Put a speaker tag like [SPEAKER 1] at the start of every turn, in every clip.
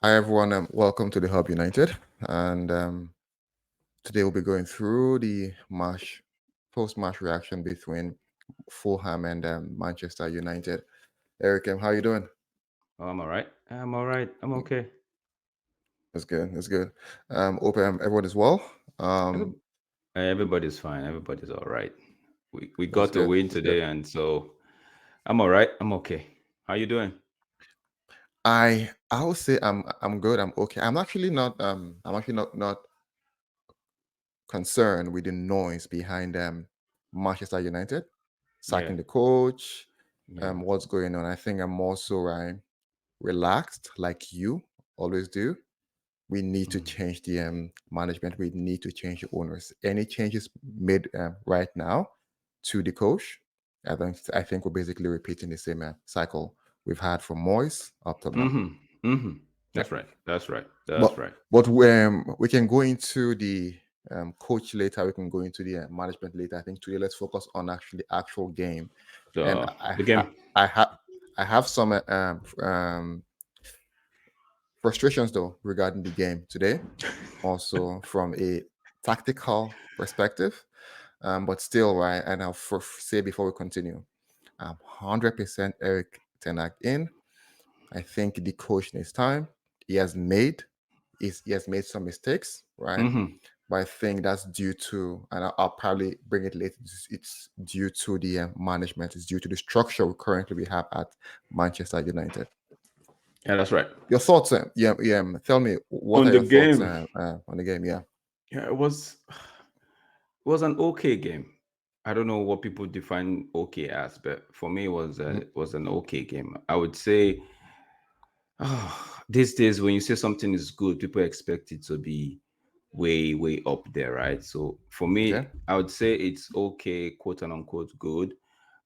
[SPEAKER 1] Hi everyone, welcome to the Hub United, and today we'll be going through the post-match reaction between Fulham and Manchester United. Eric, how you doing?
[SPEAKER 2] Oh, I'm all right. I'm all right. I'm okay.
[SPEAKER 1] That's good. That's good. Hope everyone is well.
[SPEAKER 2] Every- Everybody's fine. Everybody's all right. We
[SPEAKER 1] That's
[SPEAKER 2] got a
[SPEAKER 1] good.
[SPEAKER 2] win
[SPEAKER 1] That's good.
[SPEAKER 2] today, and so I'm all right. I'm okay. How you doing?
[SPEAKER 1] I will say I'm good. I'm okay. I'm actually not concerned with the noise behind Manchester United
[SPEAKER 2] Yeah,
[SPEAKER 1] sacking the coach.
[SPEAKER 2] yeah.
[SPEAKER 1] What's going on? I think I'm also relaxed, like you always do. We need to
[SPEAKER 2] Mm.
[SPEAKER 1] change the management. We need to change the owners. Any changes made right now to the coach, I think we're basically repeating the same cycle we've had from Moyes up till now.
[SPEAKER 2] Mm-hmm. Mm-hmm.
[SPEAKER 1] Yeah.
[SPEAKER 2] That's right. That's right. That's
[SPEAKER 1] But
[SPEAKER 2] right.
[SPEAKER 1] we can go into the coach later. We can go into the management later. I think today let's focus on actually the actual game. And
[SPEAKER 2] The game.
[SPEAKER 1] I have some frustrations though regarding the game today, also from a tactical perspective. But still, right? And I'll say before we continue, I'm 100% Eric Tenak in. I think the coach needs time. He has made he has made some mistakes, right?
[SPEAKER 2] Mm-hmm.
[SPEAKER 1] But I think that's due to, and I'll probably bring it later. It's due to the management. It's due to the structure we have at Manchester United.
[SPEAKER 2] Yeah, that's right.
[SPEAKER 1] Your thoughts? Yeah. Tell me, what
[SPEAKER 2] On
[SPEAKER 1] are
[SPEAKER 2] the
[SPEAKER 1] your thoughts
[SPEAKER 2] game,
[SPEAKER 1] on the game? Yeah.
[SPEAKER 2] yeah, it was an okay game. I don't know what people define okay as, but for me, it was an okay game. I would say. These days, when you say something is good, people expect it to be way, way up there, right? So for
[SPEAKER 1] Okay.
[SPEAKER 2] me, I would say it's okay, quote and unquote, good,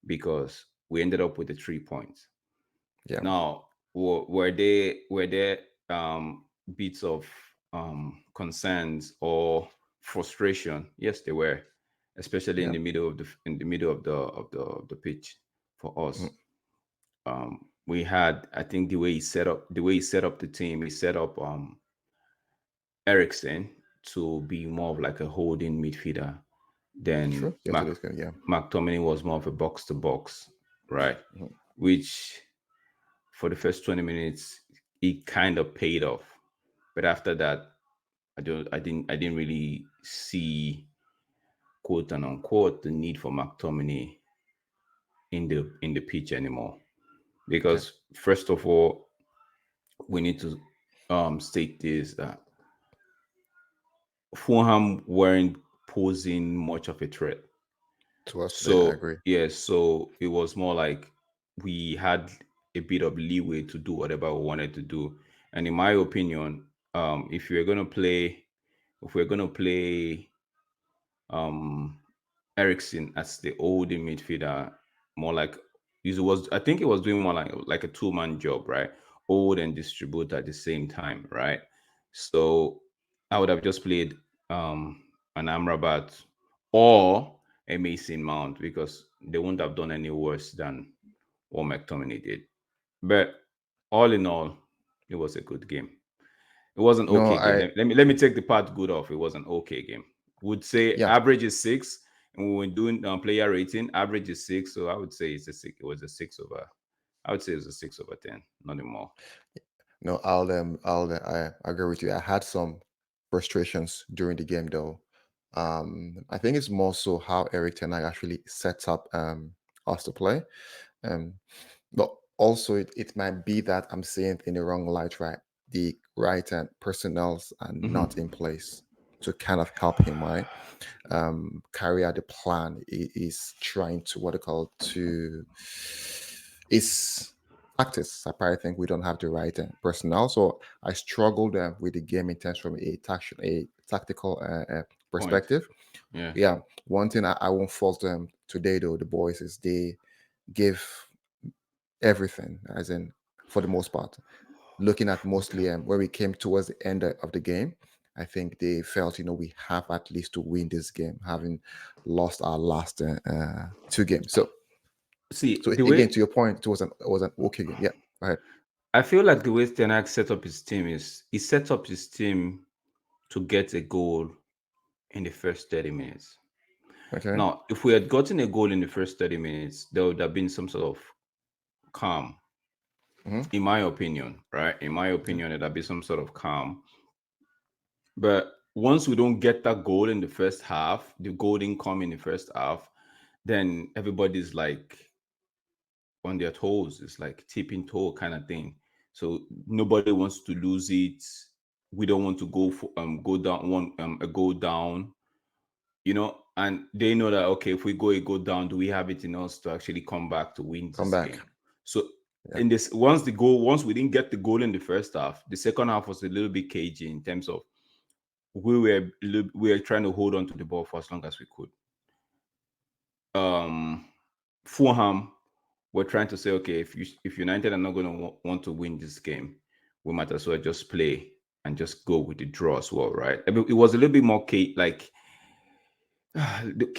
[SPEAKER 2] because we ended up with the 3 points.
[SPEAKER 1] Yeah.
[SPEAKER 2] Now, were there bits of concerns or frustration? Yes, they were, especially in
[SPEAKER 1] Yeah.
[SPEAKER 2] the middle of the pitch for
[SPEAKER 1] Mhm.
[SPEAKER 2] us. We had, I think, the way he set up the team, he set up Ericsson to be more of like a holding midfielder. Then
[SPEAKER 1] True. Yes, it is good. Yeah.
[SPEAKER 2] McTominay was more of a box to box, right?
[SPEAKER 1] Mhm.
[SPEAKER 2] Which for the first 20 minutes it kind of paid off. But after that, I didn't really see, quote and unquote, the need for McTominay in the pitch anymore.
[SPEAKER 1] Okay.
[SPEAKER 2] Because first of all, we need to state this, that Fulham weren't posing much of a threat.
[SPEAKER 1] To us today, I
[SPEAKER 2] So
[SPEAKER 1] agree.
[SPEAKER 2] yes, so it was more like we had a bit of leeway to do whatever we wanted to do. And in my opinion, if we're gonna play, if we're gonna play um Ericsson as the holding midfielder, more like I think it was doing more like a two-man job, right? Hold and distribute at the same time, right? So I would have just played an Amrabat or a Mason Mount, because they wouldn't have done any worse than what McTominay did. But all in all, it was a good game. It was an
[SPEAKER 1] No,
[SPEAKER 2] okay game. Let me take the part good off. It was an okay game. Would say
[SPEAKER 1] yeah.
[SPEAKER 2] average is 6, and when we're doing player rating, average is 6. So I would say it's a 6. It was a 6 over. I would say it was a 6/10, nothing more.
[SPEAKER 1] No, I agree with you. I had some frustrations during the game though. I think it's more so how Eric Ten Hag actually sets up us to play. Um, but also it might be that I'm seeing it in the wrong light, right? The right personnels are not
[SPEAKER 2] Hmm.
[SPEAKER 1] in place to kind of help him, right? Carry out the plan. He is trying to what they call to is practice, I probably think we don't have the right personnel. So I struggled with the game in terms from a tactical
[SPEAKER 2] Point.
[SPEAKER 1] perspective.
[SPEAKER 2] Yeah.
[SPEAKER 1] Yeah, one thing I won't fault them today though, the boys, is they give everything, as in for the most part. Looking at
[SPEAKER 2] Okay.
[SPEAKER 1] mostly where we came towards the end of the game, I think they felt, we have at least to win this game, having lost our last two games.
[SPEAKER 2] See,
[SPEAKER 1] So
[SPEAKER 2] the
[SPEAKER 1] again,
[SPEAKER 2] way
[SPEAKER 1] to your point, it was an okay game. Yeah, go ahead.
[SPEAKER 2] I feel like the way Ten Hag set up his team is he set up his team to get a goal in the first 30 minutes.
[SPEAKER 1] Okay.
[SPEAKER 2] Now, if we had gotten a goal in the first 30 minutes, there would have been some sort of calm,
[SPEAKER 1] Hmm.
[SPEAKER 2] in my opinion, right? In my
[SPEAKER 1] Yeah.
[SPEAKER 2] opinion, there'd be some sort of calm. But once we don't get that goal in the first half, the goal didn't come in the first half, then everybody's like on their toes. It's like tipping toe kind of thing. So nobody wants to lose it. We don't want to go down one a goal down, and they know that okay, if we go a goal down, do we have it in us to actually come back to win
[SPEAKER 1] Come
[SPEAKER 2] this
[SPEAKER 1] back.
[SPEAKER 2] game? So
[SPEAKER 1] Yeah.
[SPEAKER 2] in this once we didn't get the goal in the first half, the second half was a little bit cagey in terms of we were trying to hold on to the ball for as long as we could. Um Fulham were trying to say, okay, if United are not going to want to win this game, we might as well just play and just go with the draw as well, right? I mean, it was a little bit more like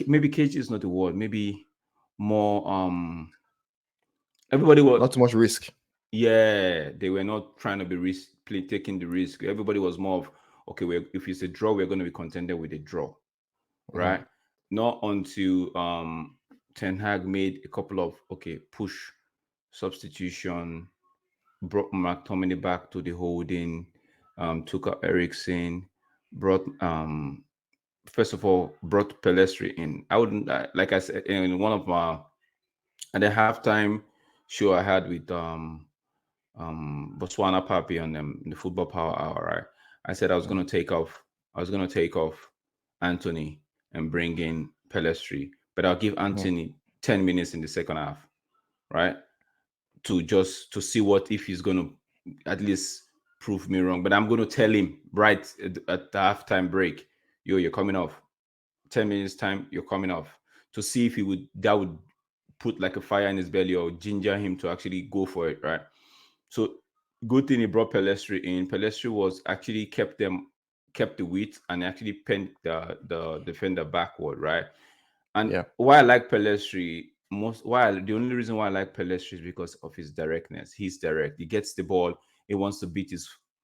[SPEAKER 2] maybe cage is not the word. Maybe more. Everybody was,
[SPEAKER 1] Not too much risk.
[SPEAKER 2] yeah, they were not trying to be taking the risk. Everybody was more of okay. If it's a draw, we're going to be contended with a draw,
[SPEAKER 1] Hmm.
[SPEAKER 2] right? Not until Ten Hag made a couple of okay push substitution, brought McTominay back to the holding, took out Ericsson, brought first of all brought Pelestri in. I wouldn't like I said in one of my at the halftime show I had with Botswana Papi on them in the Football Power Hour, right? I said I was gonna take off Anthony and bring in Pelestri, but I'll give
[SPEAKER 1] Hmm.
[SPEAKER 2] Anthony 10 minutes in the second half, right? To see what if he's gonna at least prove me wrong. But I'm gonna tell him right at the halftime break, yo, you're coming off. 10 minutes time, you're coming off. To see if that would put like a fire in his belly or ginger him to actually go for it, right? So good thing he brought Pelestri in. Pelestri was actually kept the width and actually penned the defender backward, right? And
[SPEAKER 1] Yeah.
[SPEAKER 2] why I like Pelestri the only reason why I like Pelestri is because of his directness. He's direct. He gets the ball. He wants to beat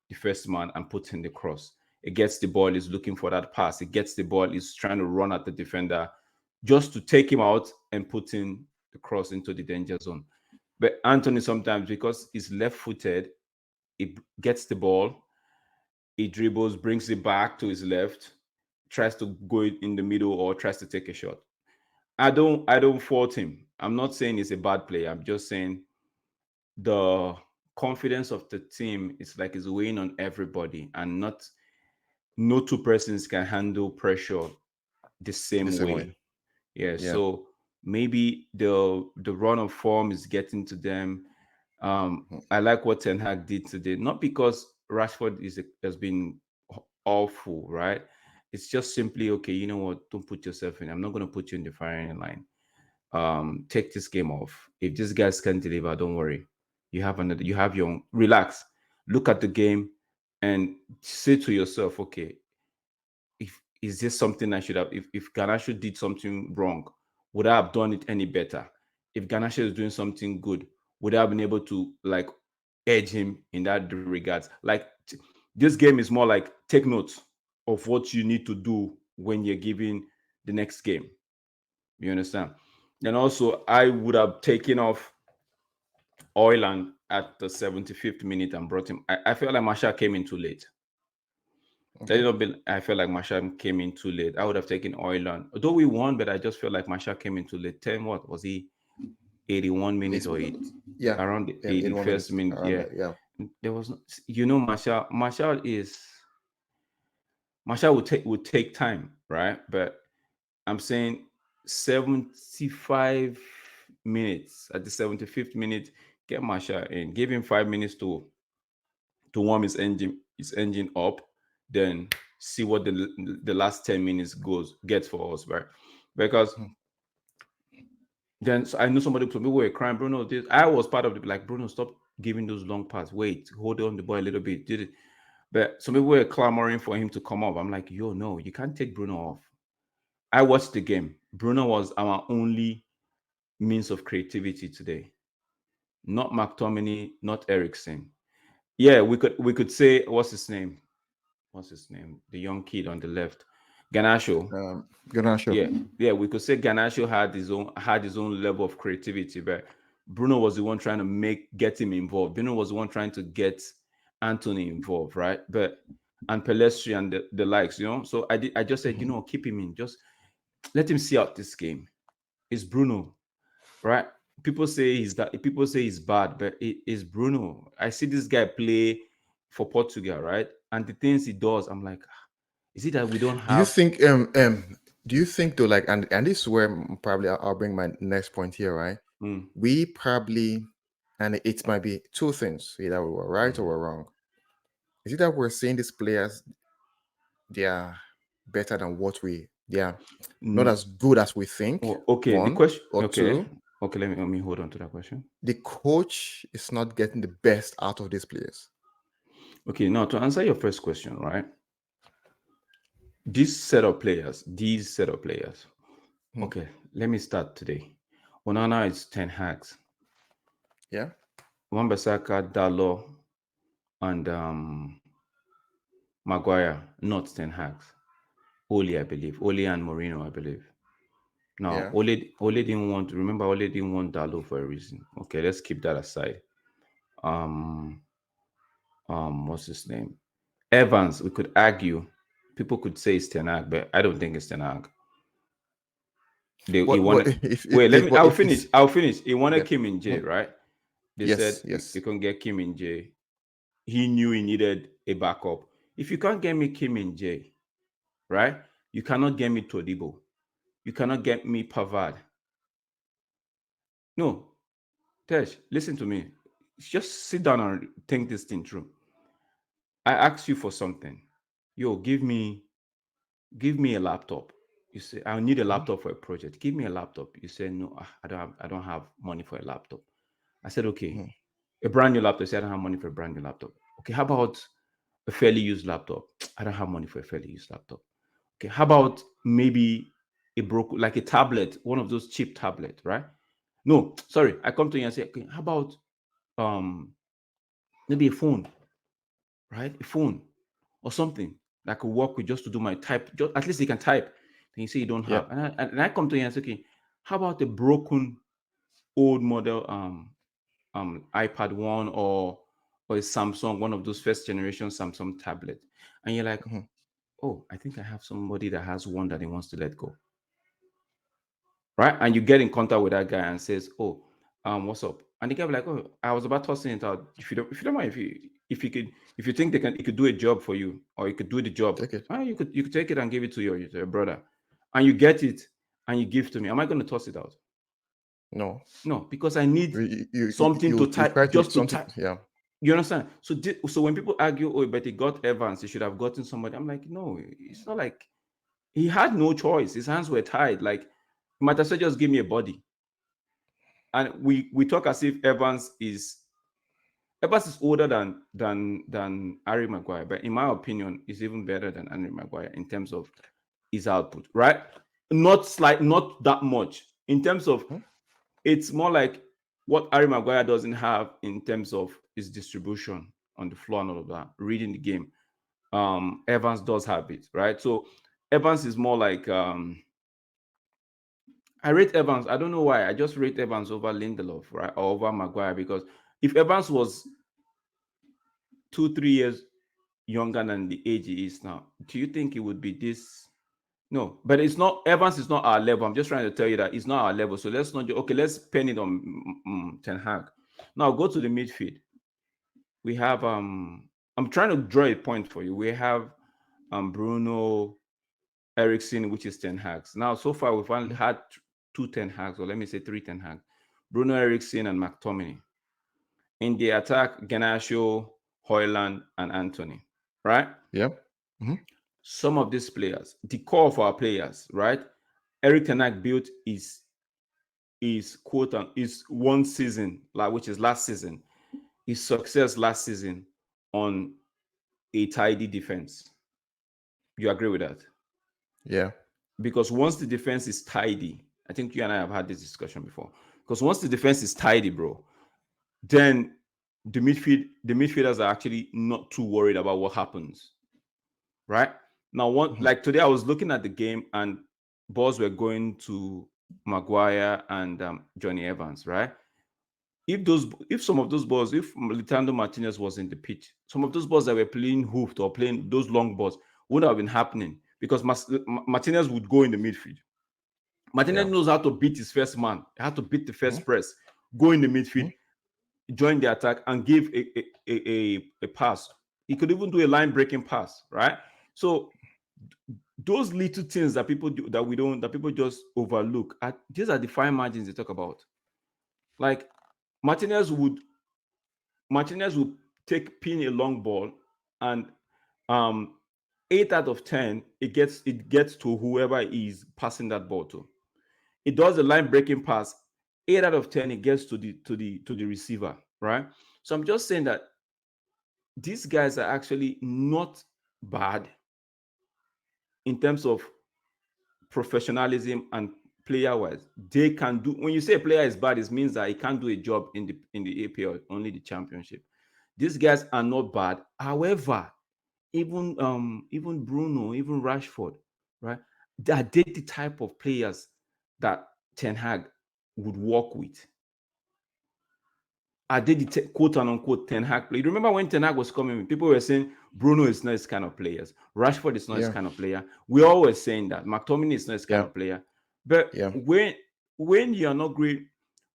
[SPEAKER 2] the first man and put in the cross. He gets the ball. He's looking for that pass. He gets the ball. He's trying to run at the defender just to take him out and put in the cross into the danger zone. But Anthony sometimes because he's left-footed, he gets the ball, he dribbles, brings it back to his left, tries to go in the middle or tries to take a shot. I don't fault him. I'm not saying he's a bad player. I'm just saying the confidence of the team is like it's weighing on everybody, and not no two persons can handle pressure the
[SPEAKER 1] The
[SPEAKER 2] same
[SPEAKER 1] same way.
[SPEAKER 2] way. Yeah,
[SPEAKER 1] Yeah.
[SPEAKER 2] so maybe the run of form is getting to them.
[SPEAKER 1] Mhm.
[SPEAKER 2] I like what Ten Hag did today, not because Rashford has been awful, right? It's just simply okay. You know what? Don't put yourself in. I'm not going to put you in the firing line. Take this game off. If these guys can deliver, don't worry. You have your own. Relax. Look at the game and say to yourself, okay, if is this something I should have if Ganacho did something wrong, would I have done it any better? If Ganacho is doing something good, would I have been able to like edge him in that regards? Like this game is more like take notes of what you need to do when you're giving the next game. You understand? And also, I would have taken off Oyland at the 75th minute and brought him. I felt like Marshall came in too late. Let it
[SPEAKER 1] Okay.
[SPEAKER 2] not be, I felt like Marshall came in too late. I would have taken Oyland. Although we won, but I just felt like Marshall came in too late. 10, what was he? 81 minutes
[SPEAKER 1] It's
[SPEAKER 2] or eight,
[SPEAKER 1] yeah.
[SPEAKER 2] around the
[SPEAKER 1] 81
[SPEAKER 2] 81st
[SPEAKER 1] minutes
[SPEAKER 2] minute.
[SPEAKER 1] around
[SPEAKER 2] Yeah.
[SPEAKER 1] that. Yeah.
[SPEAKER 2] There was, Marshall would take time, right? But I'm saying 75 minutes at the 75th minute, get Martial in, give him 5 minutes to warm his engine up, then see what the last 10 minutes gets for us, right? Because
[SPEAKER 1] Mhm.
[SPEAKER 2] then so I knew some people were crying, Bruno. This I was part of the like Bruno, stop giving those long passes. Wait, hold on the ball a little bit. Did it? But some people were clamoring for him to come up. I'm like, yo, no, you can't take Bruno off. I watched the game. Bruno was our only means of creativity today. Not McTominay, not Ericsson. Yeah, we could say what's his name? What's his name? The young kid on the left, Ganasho.
[SPEAKER 1] Gonna show.
[SPEAKER 2] Yeah, yeah, we could say Ganasho had his own level of creativity, but Bruno was the one trying to get him involved. Bruno was the one trying to get Anthony involved, right? But and Pelestri and the likes, So I just said,
[SPEAKER 1] Mhm.
[SPEAKER 2] keep him in, just let him see out this game. It's Bruno, right? People say he's bad, but it is Bruno. I see this guy play for Portugal, right? And the things he does, I'm like, is it that we don't
[SPEAKER 1] Do you
[SPEAKER 2] have?
[SPEAKER 1] think do you think though, like, and this is where probably I'll bring my next point here, right?
[SPEAKER 2] Mm,
[SPEAKER 1] We probably, and it might be two things: either we were right or we're wrong. Is it that we're seeing these players, they are better than what they are not
[SPEAKER 2] mm,
[SPEAKER 1] as good as we think,
[SPEAKER 2] okay, the
[SPEAKER 1] one,
[SPEAKER 2] question.
[SPEAKER 1] or
[SPEAKER 2] Okay,
[SPEAKER 1] two,
[SPEAKER 2] okay. Let me hold on to that question.
[SPEAKER 1] the coach is not getting the best out of these players?
[SPEAKER 2] Okay, now to answer your first question, right? These set of players.
[SPEAKER 1] Hmm.
[SPEAKER 2] Okay, let me start today. Onana is 10 hacks.
[SPEAKER 1] Yeah,
[SPEAKER 2] Wambasaka, Dalo, and Maguire, not 10 hacks. Oli, I believe. Oli and Moreno, I believe. Now,
[SPEAKER 1] yeah.
[SPEAKER 2] Ole didn't want to remember. Ole didn't want Dalo for a reason. Okay, let's keep that aside. Um, what's his name? Evans. We could argue. People could say it's Ten Hag, but I don't think it's Ten Hag. He
[SPEAKER 1] What
[SPEAKER 2] wanted.
[SPEAKER 1] if
[SPEAKER 2] Wait, let me.
[SPEAKER 1] but
[SPEAKER 2] I'll
[SPEAKER 1] if
[SPEAKER 2] finish.
[SPEAKER 1] it's
[SPEAKER 2] I'll finish. He wanted
[SPEAKER 1] yeah.
[SPEAKER 2] Kim in J,
[SPEAKER 1] Mhm.
[SPEAKER 2] right? They said
[SPEAKER 1] Yes,
[SPEAKER 2] you
[SPEAKER 1] yes.
[SPEAKER 2] can get Kim in J. He knew he needed a backup. If you can't get me Kim in J, right? You cannot get me Todibo. You cannot get me Pavard. No, Tesh, listen to me. Just sit down and think this thing through. I asked you for something. Yo, give me a laptop. You say I need a
[SPEAKER 1] Mhm.
[SPEAKER 2] laptop for a project. Give me a laptop. You say no, I don't have money for a laptop. I said okay,
[SPEAKER 1] Mhm.
[SPEAKER 2] a brand new laptop. You say I don't have money for a brand new laptop. Okay, how about a fairly used laptop? I don't have money for a fairly used laptop. Okay, how about maybe a broke like a tablet, one of those cheap tablets, right? No, sorry. I come to you and say, okay, how about um maybe a phone, right? A phone or something that I could work with just to do my type. Just, at least you can type. Then you say you don't
[SPEAKER 1] Yeah.
[SPEAKER 2] have, and I come to you and say, okay, how about a broken old model iPad one or a Samsung, one of those first generation Samsung tablet, and you're like,
[SPEAKER 1] Mhm.
[SPEAKER 2] oh, I think I have somebody that has one that he wants to let go, right? And you get in contact with that guy and says, "Oh, what's up?" And the guy be like, "Oh, I was about tossing it out. If you don't mind, if you think it could do a job for you, or you could do the job,
[SPEAKER 1] Take it.
[SPEAKER 2] you could take it and give it to your brother, and you get it and you give to me. Am I going to toss it out?
[SPEAKER 1] No.
[SPEAKER 2] No, because I need something to
[SPEAKER 1] You
[SPEAKER 2] type,
[SPEAKER 1] try to
[SPEAKER 2] just to
[SPEAKER 1] something,
[SPEAKER 2] type.
[SPEAKER 1] yeah.
[SPEAKER 2] You understand? So when people argue, oh, but he got Evans, he should have gotten somebody. I'm like, no, it's not like he had no choice. His hands were tied. Like, you might as well just give me a body. And we talk as if Evans is older than Harry Maguire, but in my opinion, is even better than Harry Maguire in terms of his output, right? Not that much in terms of
[SPEAKER 1] Mhm.
[SPEAKER 2] it's more like what Harry Maguire doesn't have in terms of his distribution on the floor and all of that, reading the game. Evans does have it, right? So Evans is more like I rate Evans. I don't know why. I just rate Evans over Lindelof, right? Or over Maguire because if Evans was 2, 3 years younger than the age he is now, do you think it would be this? No, but it's not. Evans is not our level. I'm just trying to tell you that it's not our level. So let's not. Okay, let's pen it on Ten Hag. Now go to the midfield. We have I'm trying to draw a point for you. We have Bruno Ericsson, which is Ten Hags. Now so far we've only
[SPEAKER 1] Mhm.
[SPEAKER 2] had two Ten Hags, or let me say three Ten Hags. Bruno Ericsson and McTominay. In the attack, Ganasio, Hoyland, and Anthony, right?
[SPEAKER 1] Yep. Hmm.
[SPEAKER 2] Some of these players, the core of our players, right? Eric Ten Hag built is quote and is one season, like which is last season, his success last season on a tidy defense. You agree with that?
[SPEAKER 1] Yeah.
[SPEAKER 2] Because once the defense is tidy, I think you and I have had this discussion before. Because once the defense is tidy, bro, then the midfielders are actually not too worried about what happens. Right? Now, one
[SPEAKER 1] Hmm.
[SPEAKER 2] like today I was looking at the game and balls were going to Maguire and Johnny Evans, right? If some of those balls, if Litando Martinez was in the pitch, some of those balls that were playing hoofed or playing those long balls wouldn't have been happening because Martinez would go in the midfield. Martinez
[SPEAKER 1] Yeah.
[SPEAKER 2] knows how to beat his first man, how to beat the
[SPEAKER 1] Hmm.
[SPEAKER 2] first press, go in the midfield,
[SPEAKER 1] Hmm.
[SPEAKER 2] join the attack, and give a pass. He could even do a line breaking pass, right? So those little things that people do that we don't that people just overlook, these are the fine margins they talk about. Like Martinez would Martinez will take pin a long ball and um 8 out of 10 it gets to whoever is passing that ball to. It does a line breaking pass. 8 out of 10 it gets to the receiver, right? So I'm just saying that these guys are actually not bad in terms of professionalism and player wise. They can do when you say a player is bad, it means that he can't do a job in the APL, only the championship. These guys are not bad. However, even Bruno, even Rashford, right? Are they the type of players that Ten Hag would work with? Are they the quote and unquote Ten Hag player? You remember when Ten Hag was coming, people were saying Bruno is not his kind of players. Rashford is not his
[SPEAKER 1] Yeah.
[SPEAKER 2] kind of player. We always saying that McTominay is not his kind
[SPEAKER 1] Yeah.
[SPEAKER 2] of player. But
[SPEAKER 1] Yeah.
[SPEAKER 2] when you are not great,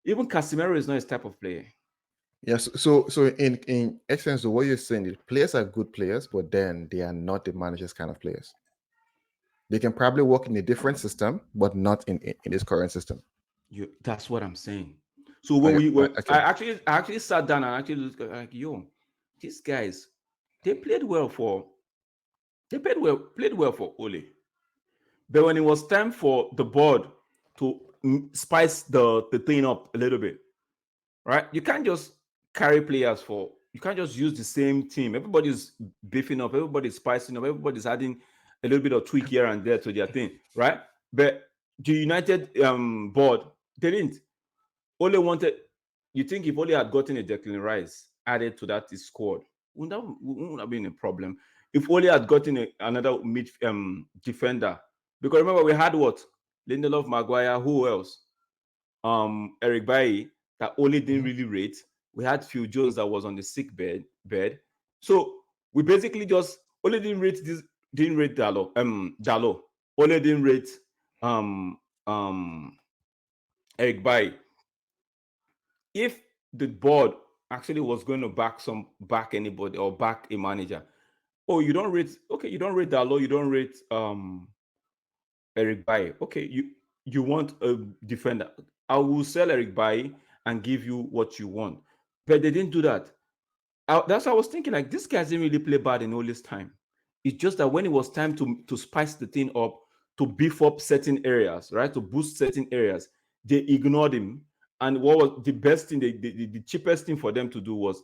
[SPEAKER 2] even Casemiro is not his type of player.
[SPEAKER 1] Yes. So in essence, what you're saying, the players are good players, but then they are not the manager's kind of players. They can probably work in a different system, but not in this current system.
[SPEAKER 2] That's what I'm saying. So when
[SPEAKER 1] Okay.
[SPEAKER 2] we were, I
[SPEAKER 1] Okay.
[SPEAKER 2] actually I actually sat down and actually looked like, yo, these guys, they played well for they played well for Ole. But when it was time for the board to spice the thing up a little bit, right? You can't just use the same team. Everybody's beefing up, everybody's spicing up, everybody's adding a little bit of tweak here and there to their thing, right? But the United board, they didn't. Ole wanted. You think if Ole had gotten a Declan Rice added to that his squad, wouldn't have been a problem. If Ole had gotten another mid defender, because remember we had what Lindelof, Maguire, who else? Eric Bailly that Ole didn't
[SPEAKER 1] Mhm.
[SPEAKER 2] really rate. We had Phil Jones that was on the sick bed. So we basically just Ole didn't rate Dalo. Ole didn't rate um um Eric Bailly. If the board actually was going to back anybody or back a manager, oh, you don't rate Dalo, you don't rate Eric Bailly. Okay, you want a defender. I will sell Eric Bailly and give you what you want. But they didn't do that. That's what I was thinking. Like this guy didn't really play bad in all this time. It's just that when it was time to spice the thing up, to beef up certain areas, right, to boost certain areas, they ignored him. And what was the best thing? The cheapest thing for them to do was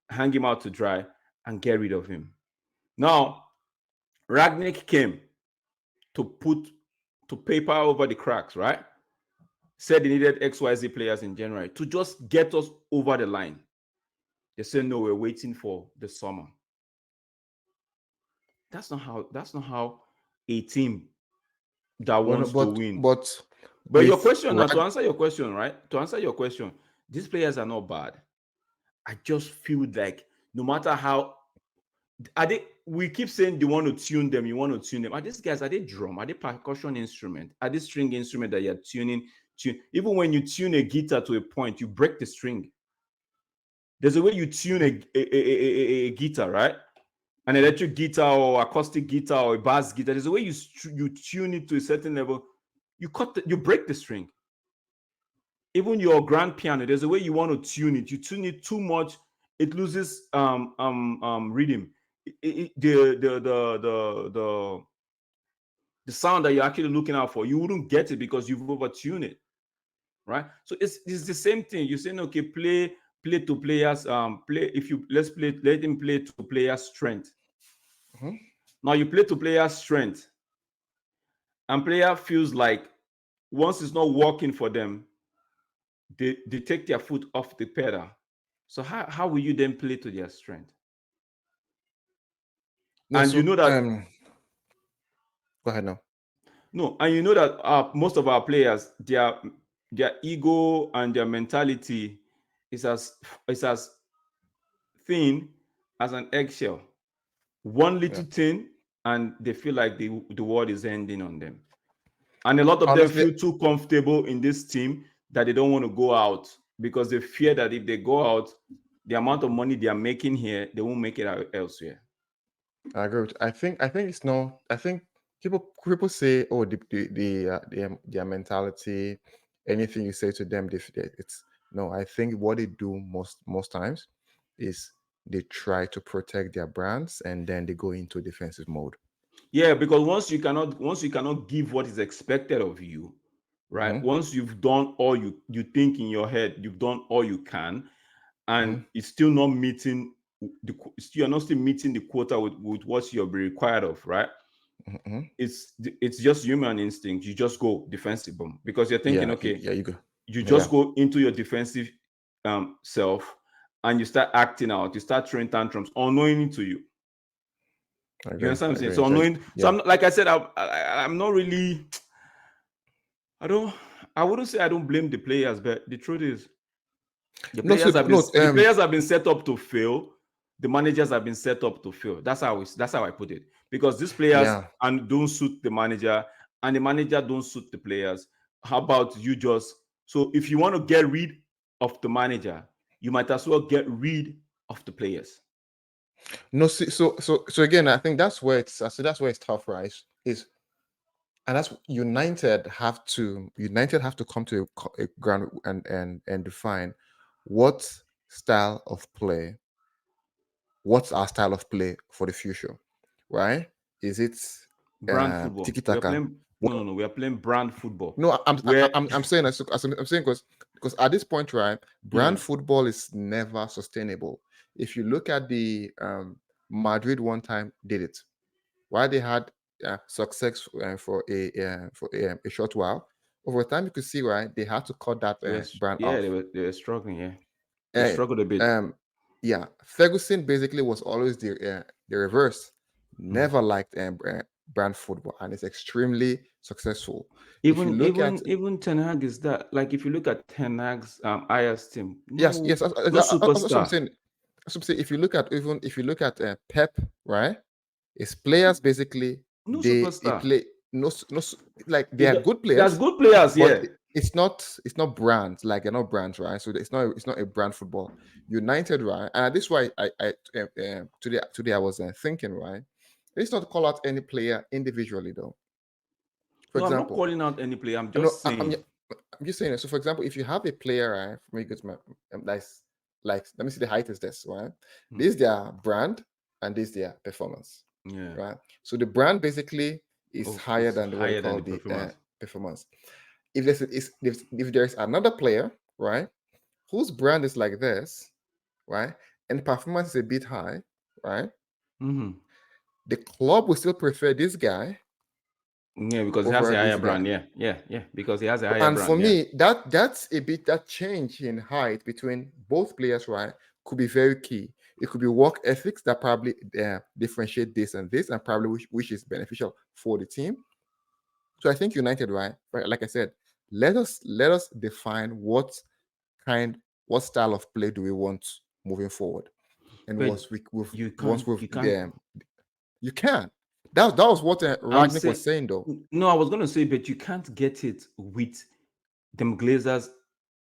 [SPEAKER 2] hang him out to dry and get rid of him. Now, Ragnick came to put to paper over the cracks, right? Said they needed XYZ players in January to just get us over the line. They said no, we're waiting for the summer. That's not how a team that
[SPEAKER 1] Well, no,
[SPEAKER 2] wants to
[SPEAKER 1] but
[SPEAKER 2] win.
[SPEAKER 1] but
[SPEAKER 2] But your
[SPEAKER 1] with
[SPEAKER 2] question now, to
[SPEAKER 1] Rag,
[SPEAKER 2] answer your question, right? To answer your question, these players are not bad. I just feel like no matter how are they, we keep saying they want to tune them, you want to tune them. Are these guys, are they drum? Are they percussion instrument? Are they string instrument that you're tuning? Even when you tune a guitar to a point, you break the string. There's a way you tune a guitar, right? An electric guitar or acoustic guitar or a bass guitar. There's a way you tune it to a certain level. You break the string. even your grand piano, there's a way you want to tune it. You tune it too much, it loses rhythm. The sound that you're actually looking out for, you wouldn't get it because you've overtuned it, right? So it's the same thing. You're saying, okay, play to players, play if you let him play to players' strength.
[SPEAKER 1] Mhm.
[SPEAKER 2] Now you play to players' strength, and player feels like once it's not working for them, they take their foot off the pedal. So how will you then play to their strength?
[SPEAKER 1] No,
[SPEAKER 2] And you
[SPEAKER 1] so
[SPEAKER 2] know that
[SPEAKER 1] go ahead now.
[SPEAKER 2] no, and you know that most of our players, their ego and their mentality is as thin as an eggshell. One
[SPEAKER 1] Yeah.
[SPEAKER 2] little thing, and they feel like the world is ending on them. And a lot of them
[SPEAKER 1] Honestly,
[SPEAKER 2] feel too comfortable in this team that they don't want to go out because they fear that if they go out, the amount of money they are making here, they won't make it out elsewhere.
[SPEAKER 1] I agree with, I think it's no. I think people say, oh, their mentality, anything you say to them, it's no. I think what they do most times is they try to protect their brands and then they go into defensive mode.
[SPEAKER 2] Yeah, because once you cannot give what is expected of you, right?
[SPEAKER 1] Hmm.
[SPEAKER 2] Once you've done all you think in your head, you've done all you can, and
[SPEAKER 1] Hmm.
[SPEAKER 2] it's still not meeting you're not still meeting the quota with what you're required of, right?
[SPEAKER 1] Hmm.
[SPEAKER 2] It's just human instinct. You just go defensive boom because you're thinking,
[SPEAKER 1] Yeah,
[SPEAKER 2] okay,
[SPEAKER 1] yeah, you go.
[SPEAKER 2] you just
[SPEAKER 1] Yeah,
[SPEAKER 2] go into your defensive self, and you start acting out, you start throwing tantrums unknowingly to you.
[SPEAKER 1] I
[SPEAKER 2] You
[SPEAKER 1] agree.
[SPEAKER 2] understand what
[SPEAKER 1] I
[SPEAKER 2] I'm saying?
[SPEAKER 1] agree.
[SPEAKER 2] So unknowing. So
[SPEAKER 1] Yeah.
[SPEAKER 2] I'm like I said, I'm not really. I don't. I wouldn't say I don't blame the players, but the truth is, the
[SPEAKER 1] No, so
[SPEAKER 2] players have been
[SPEAKER 1] no.
[SPEAKER 2] the players have been set up to fail. The managers have been set up to fail. That's how I put it. Because these players
[SPEAKER 1] Yeah.
[SPEAKER 2] and don't suit the manager, and the manager don't suit the players. How about you just so if you want to get rid of the manager, you might as well get rid of the players.
[SPEAKER 1] No, so again, I think that's where it's. I say that's where it's tough, right? Is and that's United have to come to a ground and define what style of play, what's our style of play for the future, right? Is it
[SPEAKER 2] Brand football.
[SPEAKER 1] tiki
[SPEAKER 2] We are
[SPEAKER 1] taka?
[SPEAKER 2] playing no. We are playing brand football.
[SPEAKER 1] No,
[SPEAKER 2] Where
[SPEAKER 1] I'm saying that, I'm saying because at this point, right,
[SPEAKER 2] yeah,
[SPEAKER 1] brand football is never sustainable. If you look at the Madrid one time did it, while they had success for a short while, over time you could see, right, they had to cut that brand
[SPEAKER 2] they
[SPEAKER 1] off.
[SPEAKER 2] were struggling. Yeah, they
[SPEAKER 1] Eh,
[SPEAKER 2] struggled a bit.
[SPEAKER 1] um, yeah, Ferguson basically was always the reverse.
[SPEAKER 2] Mhm.
[SPEAKER 1] Never liked brand football, and it's extremely successful. If you
[SPEAKER 2] Even
[SPEAKER 1] look at
[SPEAKER 2] even even Ten Hag is that. Like if you look at Ten Hag's IS team,
[SPEAKER 1] yes,
[SPEAKER 2] no
[SPEAKER 1] yes,
[SPEAKER 2] no
[SPEAKER 1] that's what I'm
[SPEAKER 2] superstar,
[SPEAKER 1] saying. That's what I'm saying. If you look at Pep, right, his players basically
[SPEAKER 2] no
[SPEAKER 1] they
[SPEAKER 2] superstar.
[SPEAKER 1] play like they are good
[SPEAKER 2] There's
[SPEAKER 1] players,
[SPEAKER 2] good players,
[SPEAKER 1] but
[SPEAKER 2] yeah.
[SPEAKER 1] it's not brands, like they're not brands, right? So it's not a brand football. United, right? And this is why today I was thinking, right? Let's not call out any player individually though. For
[SPEAKER 2] No, I'm not
[SPEAKER 1] example,
[SPEAKER 2] calling out any player. I'm
[SPEAKER 1] no,
[SPEAKER 2] just saying.
[SPEAKER 1] I'm just saying. So, for example, if you have a player, right, for me, good, that's like, let me see the height is this, right?
[SPEAKER 2] Hmm,
[SPEAKER 1] This is their brand and this is their performance,
[SPEAKER 2] yeah,
[SPEAKER 1] right? So the brand basically is
[SPEAKER 2] oh,
[SPEAKER 1] higher
[SPEAKER 2] it's
[SPEAKER 1] than what they
[SPEAKER 2] higher than
[SPEAKER 1] call
[SPEAKER 2] the
[SPEAKER 1] the
[SPEAKER 2] performance.
[SPEAKER 1] performance. If there's another player, right, whose brand is like this, right, and performance is a bit high, right,
[SPEAKER 2] Hmm.
[SPEAKER 1] the club will still prefer this guy
[SPEAKER 2] Yeah, because he has
[SPEAKER 1] over
[SPEAKER 2] a higher
[SPEAKER 1] this guy.
[SPEAKER 2] brand. Yeah, yeah, yeah. Because he has a higher
[SPEAKER 1] And for
[SPEAKER 2] brand. Yeah.
[SPEAKER 1] me, that's a bit that change in height between both players, right, could be very key. It could be work ethics that probably differentiate this, and probably which is beneficial for the team. So I think United, right, like I said, let us define kind, what style of play do we want moving forward, and
[SPEAKER 2] But you
[SPEAKER 1] once
[SPEAKER 2] can't.
[SPEAKER 1] we've
[SPEAKER 2] You can't.
[SPEAKER 1] you can. That was what
[SPEAKER 2] I'm
[SPEAKER 1] Ragnick was
[SPEAKER 2] saying
[SPEAKER 1] saying, though.
[SPEAKER 2] no. I was gonna say, but you can't get it with them Glazers,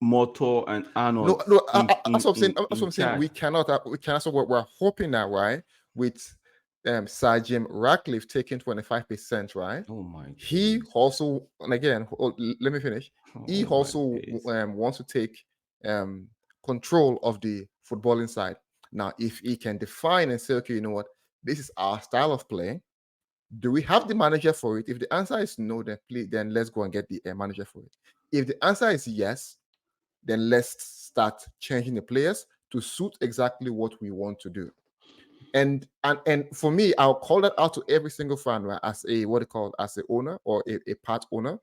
[SPEAKER 2] Motor, and
[SPEAKER 1] No,
[SPEAKER 2] Arnold
[SPEAKER 1] no,
[SPEAKER 2] in
[SPEAKER 1] that's
[SPEAKER 2] in
[SPEAKER 1] what I'm saying.
[SPEAKER 2] in
[SPEAKER 1] That's what
[SPEAKER 2] in
[SPEAKER 1] I'm saying.
[SPEAKER 2] charge.
[SPEAKER 1] We cannot. We cannot. So we're hoping that, right, with Sir Jim Ratcliffe taking 25%, right?
[SPEAKER 2] Oh my
[SPEAKER 1] He
[SPEAKER 2] days.
[SPEAKER 1] also, and again, let me finish. He
[SPEAKER 2] Oh my
[SPEAKER 1] also
[SPEAKER 2] days.
[SPEAKER 1] wants to take um, control of the footballing side. Now, if he can define and say, okay, you know what, this is our style of play. Do we have the manager for it? If the answer is no, then please, then let's go and get the manager for it. If the answer is yes, then let's start changing the players to suit exactly what we want to do. And for me, I'll call that out to every single fan, right? As a what they call as a owner or a part owner,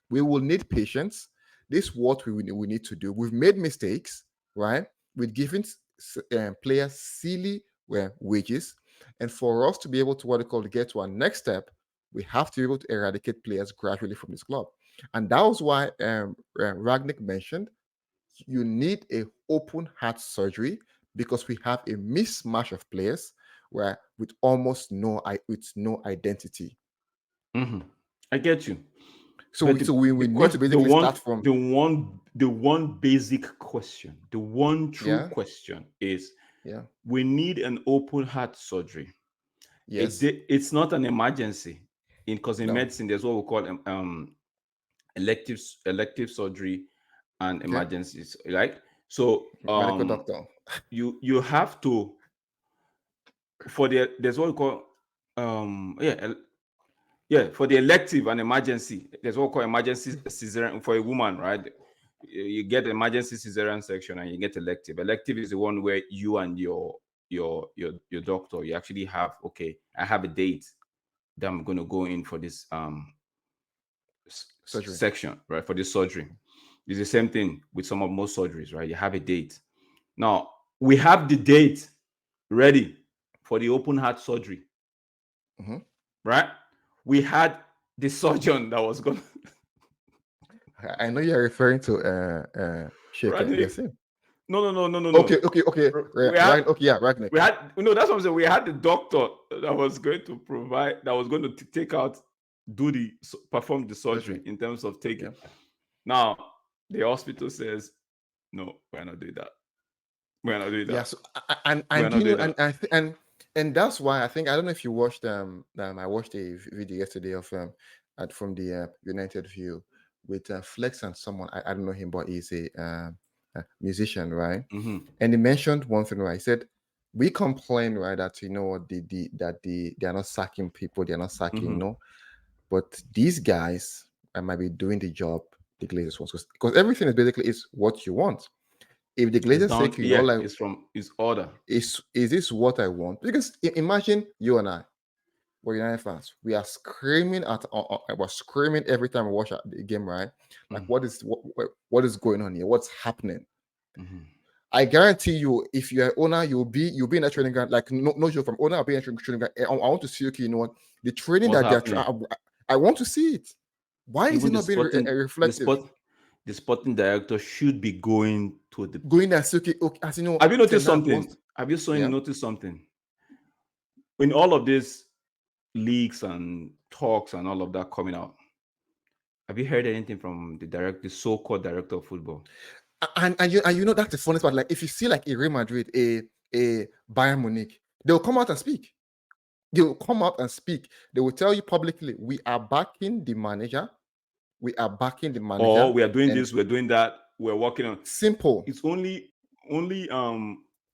[SPEAKER 1] we will need patience. This is what we need to do. We've made mistakes, right? We've given players silly wages, and for us to be able to what they call to get to our next step, we have to be able to eradicate players gradually from this club, and that was why Ragnick mentioned you need a open heart surgery because we have a mismatch of players where with almost no identity.
[SPEAKER 2] Hmm. I get you.
[SPEAKER 1] So
[SPEAKER 2] But
[SPEAKER 1] we so we,
[SPEAKER 2] the
[SPEAKER 1] we need to
[SPEAKER 2] question,
[SPEAKER 1] basically start from
[SPEAKER 2] the one basic question, the one true
[SPEAKER 1] yeah,
[SPEAKER 2] question is
[SPEAKER 1] yeah,
[SPEAKER 2] we need an open heart surgery.
[SPEAKER 1] yes,
[SPEAKER 2] It's not an emergency because in
[SPEAKER 1] no,
[SPEAKER 2] medicine there's what we call elective surgery and
[SPEAKER 1] okay,
[SPEAKER 2] emergencies, right? So
[SPEAKER 1] medical doctor.
[SPEAKER 2] you have to for there's what we call yeah, for the elective and emergency, there's what we call emergency cesarean for a woman, right? You get emergency cesarean section and you get elective. Elective is the one where you and your doctor, you actually have, okay, I have a date that I'm going to go in for this
[SPEAKER 1] Surgery.
[SPEAKER 2] section, right? For this surgery. It's the same thing with some of most surgeries, right? You have a date. Now we have the date ready for the open heart surgery,
[SPEAKER 1] Mm-hmm.
[SPEAKER 2] right? We had the surgeon that was going
[SPEAKER 1] I know you're referring to Shaken.
[SPEAKER 2] Radnick.
[SPEAKER 1] Yes, him.
[SPEAKER 2] No.
[SPEAKER 1] Okay.
[SPEAKER 2] We had
[SPEAKER 1] Right. Okay, yeah, Ragnick.
[SPEAKER 2] that's what I'm saying. We had the doctor that was going to provide, that was going to take out, perform the surgery
[SPEAKER 1] Surgery.
[SPEAKER 2] in terms of taking.
[SPEAKER 1] Yeah.
[SPEAKER 2] Now the hospital says, no, we're not doing that. We're not doing
[SPEAKER 1] Yeah.
[SPEAKER 2] that.
[SPEAKER 1] So and
[SPEAKER 2] We're
[SPEAKER 1] do
[SPEAKER 2] not
[SPEAKER 1] you know
[SPEAKER 2] doing that.
[SPEAKER 1] and that's why I think I don't know if you watched I watched a video yesterday of from the United View with Flex and someone I don't know him but he's a musician, right?
[SPEAKER 2] Mm-hmm.
[SPEAKER 1] And he mentioned one thing, right? He said we complain, right, that you know what they are not sacking people, they are not sacking,
[SPEAKER 2] Mm-hmm.
[SPEAKER 1] but these guys might be doing the job the Glazers want because everything is basically is what you want. If the
[SPEAKER 2] It's
[SPEAKER 1] Glazers say,
[SPEAKER 2] down.
[SPEAKER 1] "Okay,
[SPEAKER 2] Yeah,
[SPEAKER 1] all I
[SPEAKER 2] it's from his order.
[SPEAKER 1] is this what I want?" Because imagine you and I, we're United fans. We are screaming we're screaming every time we watch the game, right? Like,
[SPEAKER 2] Mm-hmm.
[SPEAKER 1] what is going on here? What's happening?
[SPEAKER 2] Mm-hmm.
[SPEAKER 1] I guarantee you, if you're an owner, you'll be in a training ground. Like no joke from owner, I'll be in a training ground. I want to see. Okay, you know what? The training
[SPEAKER 2] What's
[SPEAKER 1] that they're.
[SPEAKER 2] happening?
[SPEAKER 1] I want to see it. Why is
[SPEAKER 2] Even
[SPEAKER 1] it not being
[SPEAKER 2] the
[SPEAKER 1] reflective?
[SPEAKER 2] sport the sporting director should be going to the.
[SPEAKER 1] Going there, say, okay, as you know,
[SPEAKER 2] Have you noticed
[SPEAKER 1] Ten Hag wants.
[SPEAKER 2] something? Have you
[SPEAKER 1] Yeah.
[SPEAKER 2] noticed something? In all of these leaks and talks and all of that coming out, have you heard anything from the so-called director of football?
[SPEAKER 1] And you know that's the funniest part. Like if you see like a Real Madrid, a Bayern Munich, they'll come out and speak. They will come out and speak. They will tell you publicly, we are backing the manager. We are backing the
[SPEAKER 2] Or
[SPEAKER 1] manager.
[SPEAKER 2] we are doing
[SPEAKER 1] And
[SPEAKER 2] this, we're doing that, we're working on.
[SPEAKER 1] simple.
[SPEAKER 2] It's only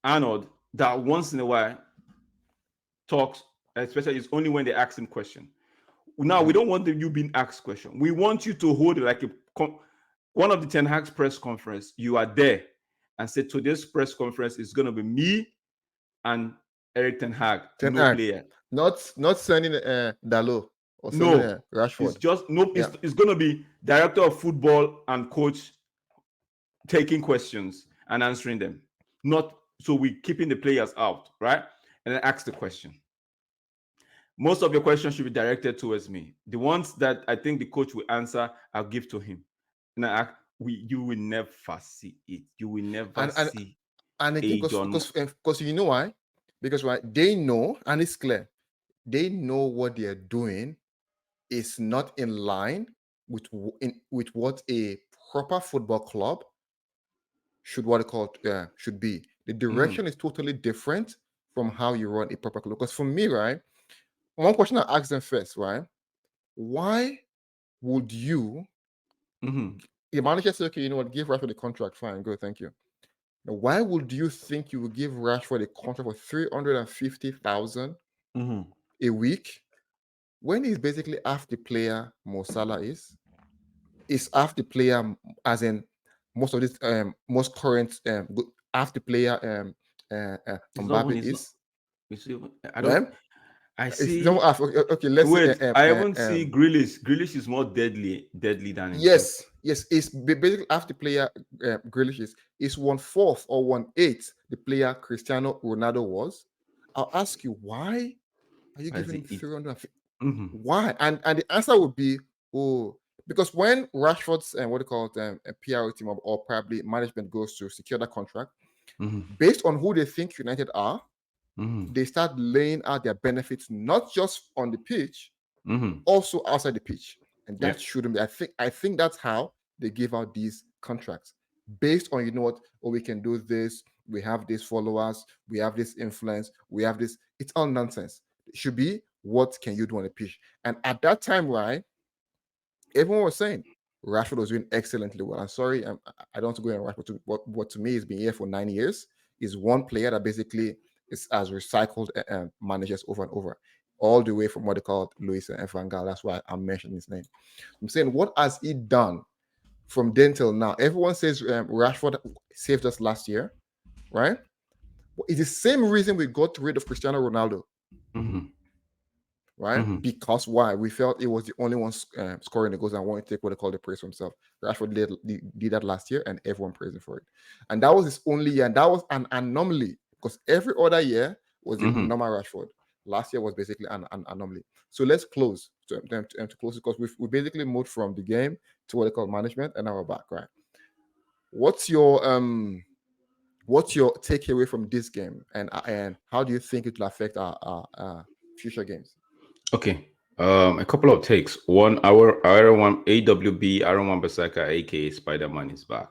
[SPEAKER 2] Arnold that once in a while talks, especially it's only when they ask him question. Now we
[SPEAKER 1] Mhm.
[SPEAKER 2] don't want you being asked question. We want you to hold it like one of the Ten Hag's press conference. You are there and say today's press conference is going to be me and Eric Ten Hag,
[SPEAKER 1] Ten
[SPEAKER 2] no
[SPEAKER 1] Hag,
[SPEAKER 2] player.
[SPEAKER 1] not sending Dalo or sending
[SPEAKER 2] No, it's
[SPEAKER 1] Rashford.
[SPEAKER 2] just no.
[SPEAKER 1] Yeah.
[SPEAKER 2] It's going to be director of football and coach taking questions and answering them. Not so we keeping the players out, right? And then ask the question. Most of your questions should be directed towards me. The ones that I think the coach will answer, I'll give to him. Now, you will never see it. You will never
[SPEAKER 1] And and
[SPEAKER 2] see
[SPEAKER 1] and again,
[SPEAKER 2] a
[SPEAKER 1] because
[SPEAKER 2] John.
[SPEAKER 1] because because you know why? Because right, they know, and it's clear, they know what they are doing is not in line with what a proper football club should what it called should be. The
[SPEAKER 2] Mhm.
[SPEAKER 1] direction is totally different from how you run a proper club. Because for me, right, one question I asked them first, right, why would you, the manager say, okay, you know what, give Rashford the contract, fine, good, thank you. Now, why would you think you would give Rashford a contract for 350,000 a week when he's basically half the player Mo Salah is half the player, as in most of this most current half the player
[SPEAKER 2] It's not even.
[SPEAKER 1] Mbappe
[SPEAKER 2] It's not.
[SPEAKER 1] is,
[SPEAKER 2] It's even, I don't.
[SPEAKER 1] right?
[SPEAKER 2] I
[SPEAKER 1] It's not
[SPEAKER 2] see.
[SPEAKER 1] half. Okay, okay, let's say
[SPEAKER 2] Wait, I even see Grealish. Grealish is more deadly than himself.
[SPEAKER 1] yes, it's basically half the player Grealish is 1/4 or 1/8 the player Cristiano Ronaldo was. I'll ask you, why are you
[SPEAKER 2] Why is
[SPEAKER 1] giving him
[SPEAKER 2] it?
[SPEAKER 1] 350?
[SPEAKER 2] Mm-hmm,
[SPEAKER 1] Why? And the answer would be, oh, because when Rashford's what do you call it, a PR team or probably management goes to secure that contract,
[SPEAKER 2] mm-hmm,
[SPEAKER 1] based on who they think United are,
[SPEAKER 2] mm-hmm.
[SPEAKER 1] they start laying out their benefits not just on the pitch,
[SPEAKER 2] Mm-hmm.
[SPEAKER 1] also outside the pitch, and
[SPEAKER 2] Yeah.
[SPEAKER 1] that shouldn't be. I think that's how they give out these contracts, based on, you know what, oh, we can do this, we have these followers, we have this influence, we have this. It's all nonsense. It should be, what can you do on the pitch? And at that time, right, everyone was saying Rashford was doing excellently well. I'm sorry, I don't want to go in Rashford. What to me has been here for 9 years is one player that basically is as recycled managers over and over, all the way from what they called Luis and Van Gaal. That's why I'm mentioning his name. I'm saying, what has he done from then till now? Everyone says Rashford saved us last year, right? It's the same reason we got rid of Cristiano Ronaldo,
[SPEAKER 2] Mm-hmm,
[SPEAKER 1] right?
[SPEAKER 2] mm-hmm.
[SPEAKER 1] Because why? We felt it was the only one scoring the goals and wanted to take what they call the praise for himself. Rashford did that last year, and everyone praised him for it. And that was his only year, and that was an anomaly, because every other year was the
[SPEAKER 2] Mm-hmm.
[SPEAKER 1] normal Rashford. Last year was basically an anomaly. So let's close to close, because we basically moved from the game to what they call management, and now we're back, right? What's your takeaway from this game, and how do you think it will affect our future games?
[SPEAKER 2] Okay. A couple of takes. One, our one AWB Iron One Berserker, aka Spider Man, is back.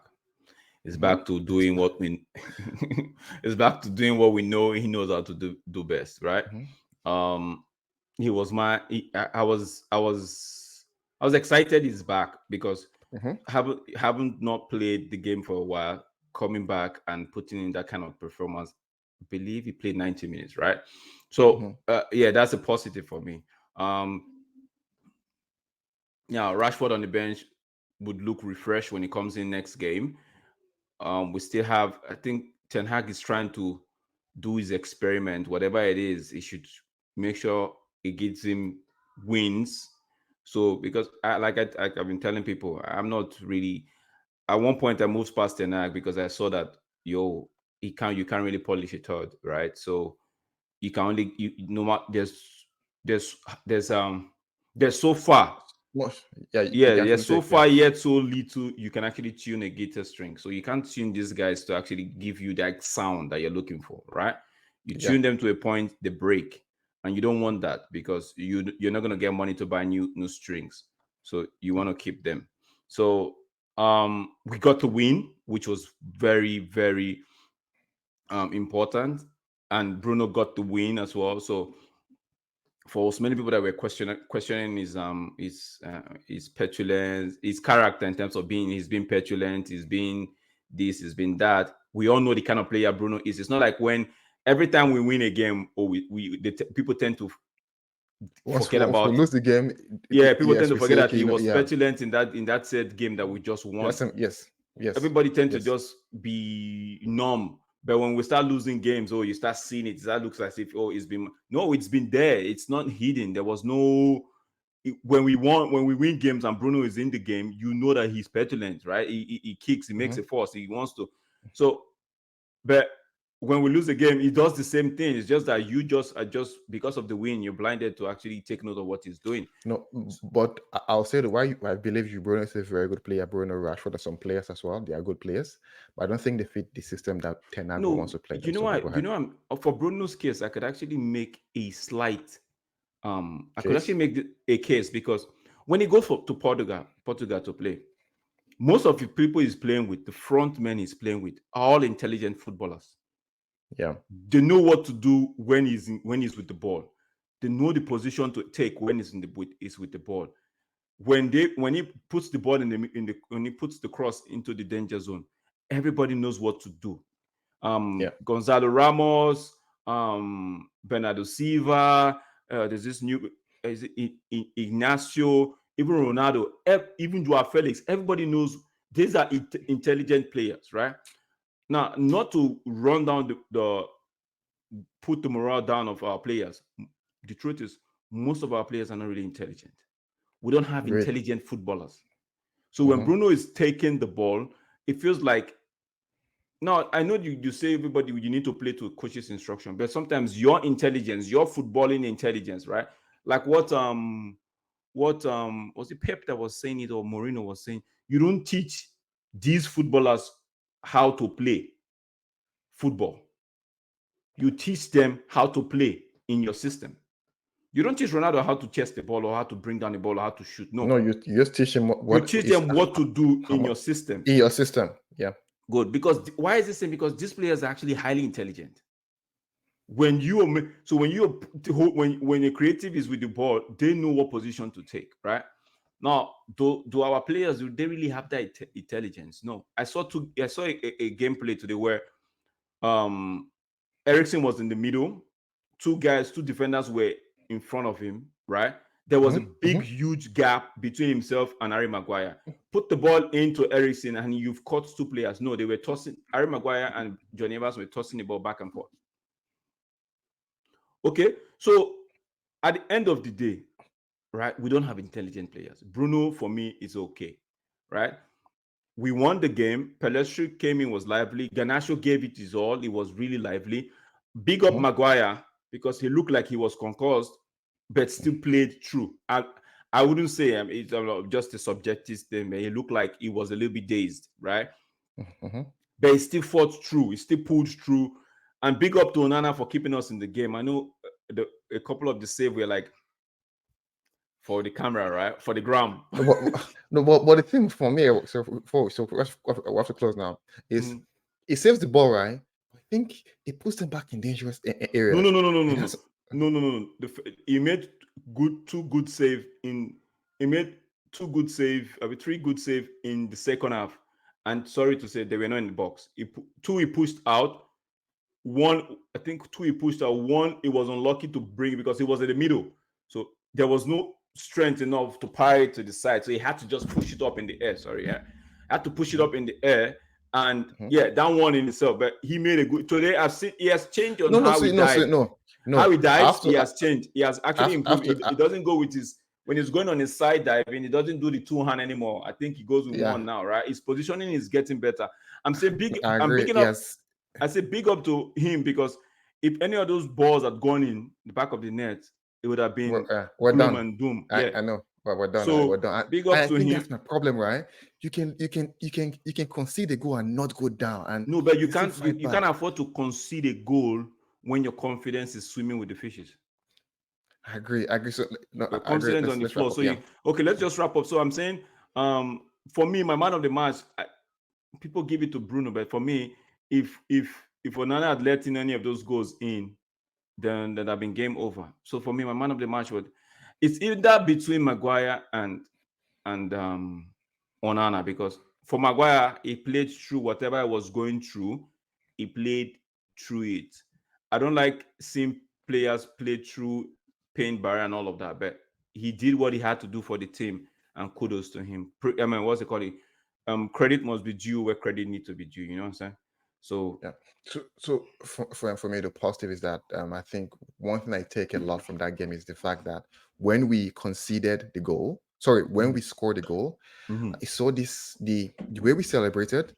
[SPEAKER 2] It's back to
[SPEAKER 1] It's
[SPEAKER 2] doing
[SPEAKER 1] back.
[SPEAKER 2] what we. It's back to doing what we know he knows how to do best, right?
[SPEAKER 1] Mhm.
[SPEAKER 2] Um, he was my. I was excited he's back because
[SPEAKER 1] Mhm.
[SPEAKER 2] haven't not played the game for a while. Coming back and putting in that kind of performance, I believe he played 90 minutes, right? So
[SPEAKER 1] Mhm.
[SPEAKER 2] yeah, that's a positive for me. Um, yeah, Rashford on the bench would look refreshed when he comes in next game. We still have, I think Ten Hag is trying to do his experiment, whatever it is. He should make sure it gives him wins. So because I've been telling people, I'm not really. At one point, I moved past Ten Hag because I saw that you can't really polish a third, right? So you can only no matter there's there's there's so far
[SPEAKER 1] Much. Yeah, you
[SPEAKER 2] yeah,
[SPEAKER 1] can
[SPEAKER 2] yeah.
[SPEAKER 1] actually
[SPEAKER 2] So
[SPEAKER 1] take. Yeah.
[SPEAKER 2] far, yet so little, you can actually tune a guitar string. So you can't tune these guys to actually give you that sound that you're looking for, right? You
[SPEAKER 1] Yeah.
[SPEAKER 2] tune them to a point, they break, and you don't want that because you're not gonna get money to buy new strings. So you want to keep them. So we got to win, which was very important, and Bruno got the win as well. So for so many people that were questioning his petulance, his character in terms of he's being petulant, he's being this, he's been that. We all know the kind of player Bruno is. It's not like when every time we win a game, or people tend to forget
[SPEAKER 1] Once we
[SPEAKER 2] about.
[SPEAKER 1] lose the game,
[SPEAKER 2] Yeah, people tend
[SPEAKER 1] yes,
[SPEAKER 2] to
[SPEAKER 1] we
[SPEAKER 2] forget
[SPEAKER 1] say,
[SPEAKER 2] that
[SPEAKER 1] okay,
[SPEAKER 2] he was
[SPEAKER 1] yeah,
[SPEAKER 2] petulant in that said game that we just won.
[SPEAKER 1] that's him. Yes, yes,
[SPEAKER 2] Everybody tend to
[SPEAKER 1] yes.
[SPEAKER 2] just be numb. But when we start losing games, you start seeing it. That looks as if it's been there. It's not hidden. There was no when we win games and Bruno is in the game, you know that he's petulant, right? He kicks, he makes
[SPEAKER 1] Mhm.
[SPEAKER 2] a force, he wants to. So, but when we lose a game, he does the same thing. It's just that you just adjust because of the win. You're blinded to actually take note of what he's doing.
[SPEAKER 1] No, but I'll say that I believe you, Bruno is a very good player. Bruno, Rashford are some players as well. They are good players, but I don't think they fit the system that Ten Hag wants
[SPEAKER 2] No,
[SPEAKER 1] to play them.
[SPEAKER 2] you know
[SPEAKER 1] So, but
[SPEAKER 2] what?
[SPEAKER 1] go ahead.
[SPEAKER 2] For Bruno's case, I could actually make a slight I could actually
[SPEAKER 1] Case.
[SPEAKER 2] make a case because when he goes to Portugal to play, most of the people he's playing with, the front men he's playing with, are all intelligent footballers.
[SPEAKER 1] Yeah.
[SPEAKER 2] They know what to do when he's with the ball. They know the position to take when he's with the ball. When he puts the ball when he puts the cross into the danger zone, everybody knows what to do.
[SPEAKER 1] Yeah.
[SPEAKER 2] Gonzalo Ramos, Bernardo Silva, there's this new is it Ignacio, even Ronaldo, even Joao Felix. Everybody knows these are intelligent players, right? Now, not to run down the put the morale down of our players. The truth is, most of our players are not really intelligent. We don't have
[SPEAKER 1] Really.
[SPEAKER 2] intelligent footballers. So when
[SPEAKER 1] Mm-hmm.
[SPEAKER 2] Bruno is taking the ball, it feels like now I know you say everybody you need to play to coach's instruction, but sometimes your intelligence, your footballing intelligence, right? Like what was it Pep that was saying it or Mourinho was saying, you don't teach these footballers how to play football. You teach them how to play in your system. You don't teach Ronaldo how to chase the ball or how to bring down the ball or how to shoot.
[SPEAKER 1] No,
[SPEAKER 2] No.
[SPEAKER 1] you just teach him
[SPEAKER 2] You
[SPEAKER 1] what
[SPEAKER 2] teach
[SPEAKER 1] is
[SPEAKER 2] them what to do
[SPEAKER 1] how
[SPEAKER 2] in
[SPEAKER 1] much
[SPEAKER 2] your system.
[SPEAKER 1] in your system. Yeah.
[SPEAKER 2] Good. Because why is this saying? Because these players are actually highly intelligent. When you are so when a creative is with the ball, they know what position to take, right? Now, do our players do they really have that intelligence? No. I saw a gameplay today where um Ericsson was in the middle, two defenders were in front of him, right? There was a
[SPEAKER 1] Mm-hmm.
[SPEAKER 2] big,
[SPEAKER 1] Mm-hmm.
[SPEAKER 2] huge gap between himself and Harry Maguire. Put the ball into Ericsson and you've caught two players. No, they were tossing, Harry Maguire and Johnny Evans were tossing the ball back and forth. Okay, so at the end of the day, right, we don't have intelligent players. Bruno, for me, is okay, right? We won the game. Pelestri came in, was lively. Garnacho gave it his all. It was really lively. Big up
[SPEAKER 1] Mm-hmm.
[SPEAKER 2] Maguire because he looked like he was concussed, but still played true. I wouldn't say it's just a subjective statement. He looked like he was a little bit dazed, right?
[SPEAKER 1] Mm-hmm.
[SPEAKER 2] But he still fought through. He still pulled through. And big up to Onana for keeping us in the game. I know a couple of the save were like for the camera, right? For the gram.
[SPEAKER 1] No, but the thing for me, so we have to close now. Is
[SPEAKER 2] Mm.
[SPEAKER 1] he saves the ball, right? I think he puts them back in dangerous
[SPEAKER 2] No, no,
[SPEAKER 1] areas.
[SPEAKER 2] no, no, no, no,
[SPEAKER 1] And
[SPEAKER 2] no,
[SPEAKER 1] that's
[SPEAKER 2] no, no, no. He made two good save in. He made two good save, I mean, three good save in the second half. And sorry to say, they were not in the box. Two he pushed out. One, I think two he pushed out. One, it was unlucky to bring because he was in the middle, so there was no strength enough to pile it to the side. So he had to just push it up in the air. Sorry, yeah, had to push it
[SPEAKER 1] Mhm,
[SPEAKER 2] up in the air. And
[SPEAKER 1] mhm.
[SPEAKER 2] yeah, that one in itself. But he made a good. Today I've seen he has changed on
[SPEAKER 1] No, no,
[SPEAKER 2] how
[SPEAKER 1] so
[SPEAKER 2] he
[SPEAKER 1] no, so
[SPEAKER 2] dives.
[SPEAKER 1] no,
[SPEAKER 2] How
[SPEAKER 1] no.
[SPEAKER 2] he dives,
[SPEAKER 1] After,
[SPEAKER 2] he has changed. He has actually improved.
[SPEAKER 1] after,
[SPEAKER 2] It doesn't go with his when he's going on his side diving. He doesn't do the two hand anymore. I think he goes with
[SPEAKER 1] yeah,
[SPEAKER 2] one now, right? His positioning is getting better. I'm saying big.
[SPEAKER 1] I
[SPEAKER 2] I'm
[SPEAKER 1] agree.
[SPEAKER 2] bigging up.
[SPEAKER 1] Yes,
[SPEAKER 2] I say big up to him because if any of those balls had gone in the back of the net, it would have been
[SPEAKER 1] we're
[SPEAKER 2] gloom
[SPEAKER 1] done.
[SPEAKER 2] and doom.
[SPEAKER 1] I,
[SPEAKER 2] Yeah.
[SPEAKER 1] I know, but we're done. We're
[SPEAKER 2] So
[SPEAKER 1] done.
[SPEAKER 2] big
[SPEAKER 1] And
[SPEAKER 2] up
[SPEAKER 1] I
[SPEAKER 2] to
[SPEAKER 1] think
[SPEAKER 2] him.
[SPEAKER 1] that's my problem, right? You can concede a goal and not go down, and
[SPEAKER 2] No, but
[SPEAKER 1] you still fight
[SPEAKER 2] you
[SPEAKER 1] back.
[SPEAKER 2] can't afford to concede a goal when your confidence is swimming with the fishes.
[SPEAKER 1] I agree. I agree. So no,
[SPEAKER 2] Your
[SPEAKER 1] I agree.
[SPEAKER 2] confidence on the
[SPEAKER 1] Let's wrap
[SPEAKER 2] floor.
[SPEAKER 1] up.
[SPEAKER 2] So
[SPEAKER 1] Yeah.
[SPEAKER 2] you okay? Let's just wrap up. So I'm saying, for me, my man of the match, people give it to Bruno, but for me, if Onana had let in any of those goals in, then that have been game over. So for me, my man of the match would it's either between Maguire and Onana because for Maguire, he played through whatever I was going through. He played through it. I don't like seeing players play through pain barrier and all of that, but he did what he had to do for the team, and kudos to him. I mean, what's it called? Credit must be due where credit needs to be due. You know what I'm saying? So
[SPEAKER 1] Yeah. So for me, the positive is that I think one thing I take a lot from that game is the fact that when we conceded the goal, sorry, when
[SPEAKER 2] mhm,
[SPEAKER 1] we scored the goal,
[SPEAKER 2] mhm.
[SPEAKER 1] I saw the way we celebrated.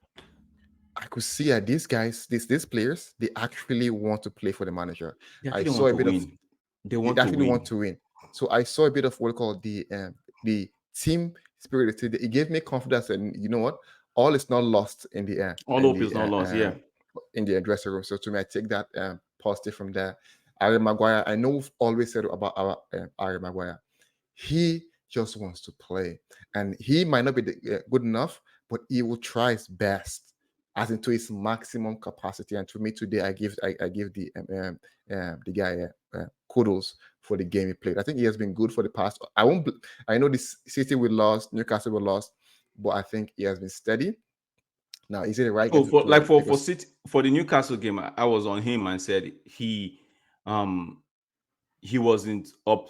[SPEAKER 1] I could see that these guys, these players, they actually want to play for the manager.
[SPEAKER 2] They
[SPEAKER 1] I
[SPEAKER 2] actually
[SPEAKER 1] saw
[SPEAKER 2] want
[SPEAKER 1] a
[SPEAKER 2] to
[SPEAKER 1] bit of
[SPEAKER 2] win. They
[SPEAKER 1] they
[SPEAKER 2] want to
[SPEAKER 1] actually want
[SPEAKER 2] win.
[SPEAKER 1] to win. So I saw a bit of what we call the team spirit. It gave me confidence, and you know what? All is not lost in the air
[SPEAKER 2] All hope is not lost. Yeah.
[SPEAKER 1] in the dressing room. So to me, I take that positive from there. Harry Maguire, I know we've always said about our Harry Maguire. He just wants to play, and he might not be good enough, but he will try his best as into his maximum capacity. And to me today, I give the guy kudos for the game he played. I think he has been good for the past. I know this City we lost, Newcastle we lost, but I think he has been steady. Now, is it the right game
[SPEAKER 2] So
[SPEAKER 1] to
[SPEAKER 2] for
[SPEAKER 1] play?
[SPEAKER 2] like for
[SPEAKER 1] Because
[SPEAKER 2] City, for the Newcastle game, I was on him and said um he wasn't up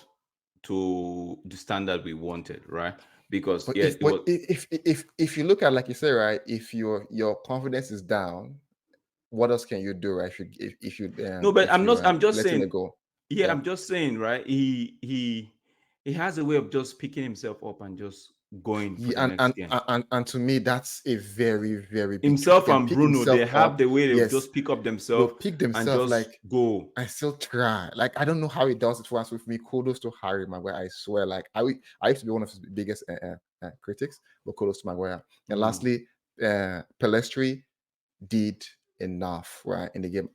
[SPEAKER 2] to the standard we wanted, right? Because
[SPEAKER 1] but
[SPEAKER 2] yeah,
[SPEAKER 1] if
[SPEAKER 2] it was
[SPEAKER 1] if you look at, like you say, right, if your confidence is down, what else can you do, right?
[SPEAKER 2] no, but
[SPEAKER 1] If you
[SPEAKER 2] I'm just
[SPEAKER 1] letting
[SPEAKER 2] saying,
[SPEAKER 1] it go,
[SPEAKER 2] yeah,
[SPEAKER 1] yeah.
[SPEAKER 2] I'm just saying, right? He has a way of just picking himself up and just going for the
[SPEAKER 1] Yeah,
[SPEAKER 2] next game.
[SPEAKER 1] and to me, that's a very, very big thing. He
[SPEAKER 2] Himself
[SPEAKER 1] can
[SPEAKER 2] and
[SPEAKER 1] pick
[SPEAKER 2] Bruno,
[SPEAKER 1] himself
[SPEAKER 2] they have
[SPEAKER 1] up.
[SPEAKER 2] the way of
[SPEAKER 1] Yes,
[SPEAKER 2] just pick up
[SPEAKER 1] they'll
[SPEAKER 2] themselves
[SPEAKER 1] pick
[SPEAKER 2] and
[SPEAKER 1] themselves.
[SPEAKER 2] just
[SPEAKER 1] Like,
[SPEAKER 2] go.
[SPEAKER 1] I still try. Like, I don't know how he does it for us. With me, kudos to Harry Maguire. I swear. Like, I used to be one of his biggest critics, but kudos to Maguire. And
[SPEAKER 2] Mm.
[SPEAKER 1] lastly, Pelestri did enough, right, in the game.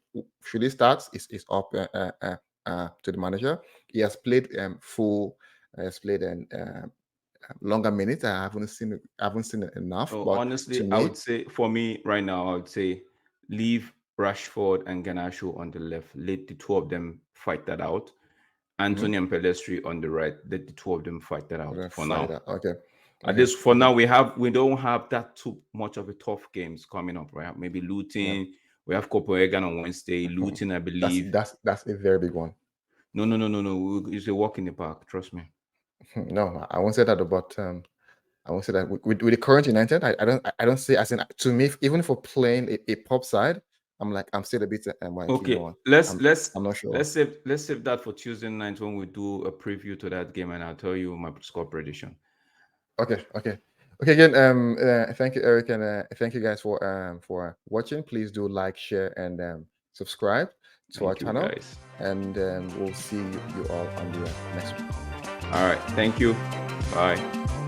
[SPEAKER 1] Should he start? Is up to the manager. He has played full. Has played an longer minutes. I haven't seen it enough.
[SPEAKER 2] Oh,
[SPEAKER 1] But to
[SPEAKER 2] honestly, I
[SPEAKER 1] me,
[SPEAKER 2] would say for me right now, I would say leave Rashford and Ganacho on the left. Let the two of them fight that out.
[SPEAKER 1] mhm,
[SPEAKER 2] Anthony and Pedestri on the right. Let the two of them fight that
[SPEAKER 1] we're
[SPEAKER 2] out
[SPEAKER 1] gonna
[SPEAKER 2] for
[SPEAKER 1] fight it
[SPEAKER 2] now.
[SPEAKER 1] out. Okay,
[SPEAKER 2] At
[SPEAKER 1] okay,
[SPEAKER 2] this for
[SPEAKER 1] okay.
[SPEAKER 2] now, we don't have that too much of a tough games coming up, right? Maybe
[SPEAKER 1] Yeah,
[SPEAKER 2] Luton. We have Copenhagen on Wednesday.
[SPEAKER 1] mhm.
[SPEAKER 2] Luton, I believe.
[SPEAKER 1] That's a very big one.
[SPEAKER 2] No. It's a walk in the park. Trust me.
[SPEAKER 1] No, I won't say that. But I won't say that with the current United. I don't say, as in, to me, even for playing a pop side, I'm still a bit like,
[SPEAKER 2] Okay,
[SPEAKER 1] I'm
[SPEAKER 2] let's
[SPEAKER 1] I'm not sure.
[SPEAKER 2] let's save that for Tuesday night when we do a preview to that game, and I'll tell you my score prediction.
[SPEAKER 1] Okay. Again, thank you, Eric, and thank you guys for watching. Please do like, share, and subscribe to our
[SPEAKER 2] Thank you,
[SPEAKER 1] channel,
[SPEAKER 2] guys.
[SPEAKER 1] and we'll see you all on the next one.
[SPEAKER 2] All right, thank you. Bye.